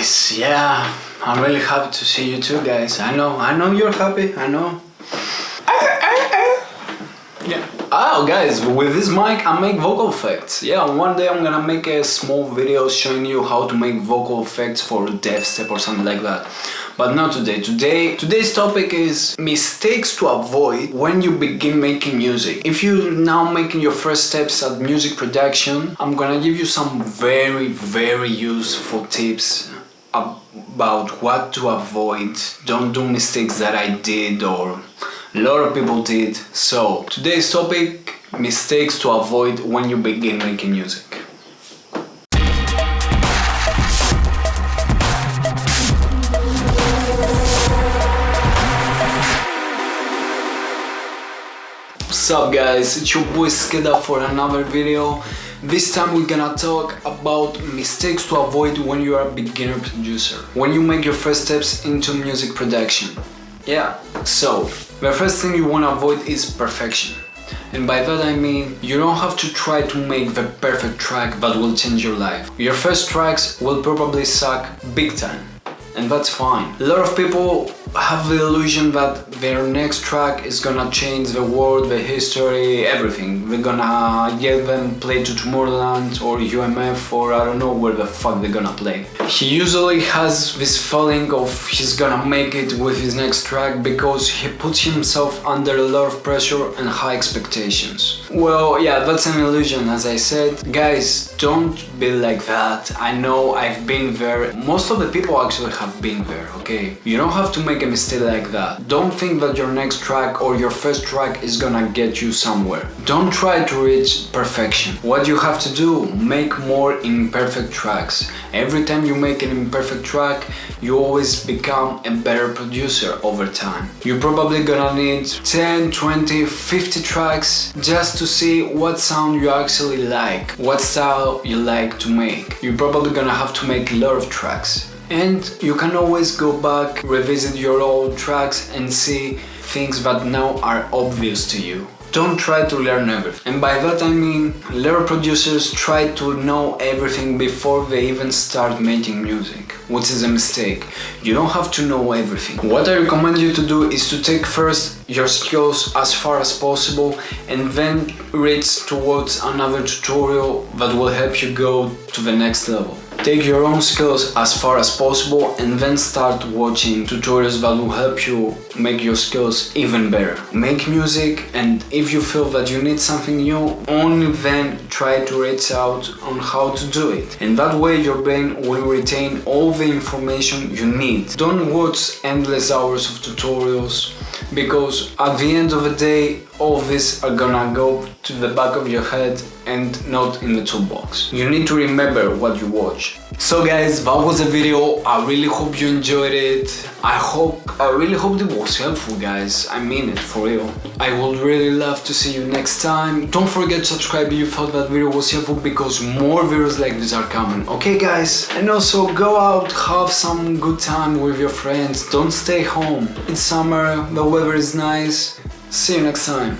guys, yeah, I'm really happy to see you too, guys. I know you're happy, I know. Yeah. Oh, guys, with this mic I make vocal effects. Yeah, one day I'm gonna make a small video showing you how to make vocal effects for Dubstep or something like that. But not today. Today's topic is mistakes to avoid when you begin making music. If you're now making your first steps at music production, I'm gonna give you some very useful tips about what to avoid. Don't do mistakes that I did or a lot of people did. So today's topic, mistakes to avoid when you begin making music. What's up, guys, it's your boy Skida for another video. This time we're gonna talk about mistakes to avoid when you are a beginner producer, when you make your first steps into music production. Yeah, so the first thing you wanna avoid is perfection. And by that I mean, you don't have to try to make the perfect track that will change your life. Your first tracks will probably suck big time, and that's fine. A lot of people have the illusion that their next track is gonna change the world, the history, everything. They're gonna get them play to Tomorrowland or UMF or I don't know where the fuck they're gonna play. He usually has this feeling of he's gonna make it with his next track because he puts himself under a lot of pressure and high expectations. Well, yeah, that's an illusion, as I said. Guys, don't be like that. I know, I've been there. Most of the people actually have been there, okay? You don't have to make a mistake like that. Don't think that your next track or your first track is gonna get you somewhere. Don't try to reach perfection. What you have to do, make more imperfect tracks. Every time you make an imperfect track, you always become a better producer over time. You're probably gonna need 10, 20, 50 tracks just to see what sound you actually like, what style you like to make. You're probably gonna have to make a lot of tracks. And you can always go back, revisit your old tracks and see things that now are obvious to you. Don't try to learn everything. And by that I mean, a lot of producers try to know everything before they even start making music, which is a mistake. You don't have to know everything. What I recommend you to do is to take first your skills as far as possible and then reach towards another tutorial that will help you go to the next level. Take your own skills as far as possible and then start watching tutorials that will help you make your skills even better. Make music, and if you feel that you need something new, only then try to reach out on how to do it. And that way your brain will retain all the information you need. Don't watch endless hours of tutorials, because at the end of the day, all of this are gonna go to the back of your head and not in the toolbox. You need to remember what you watch. So guys, that was the video. I really hope you enjoyed it. I really hope it was helpful, guys. I mean it, for real. I would really love to see you next time. Don't forget to subscribe if you thought that video was helpful, because more videos like this are coming. Okay, guys? And also go out, have some good time with your friends. Don't stay home. It's summer, the weather is nice. See you next time.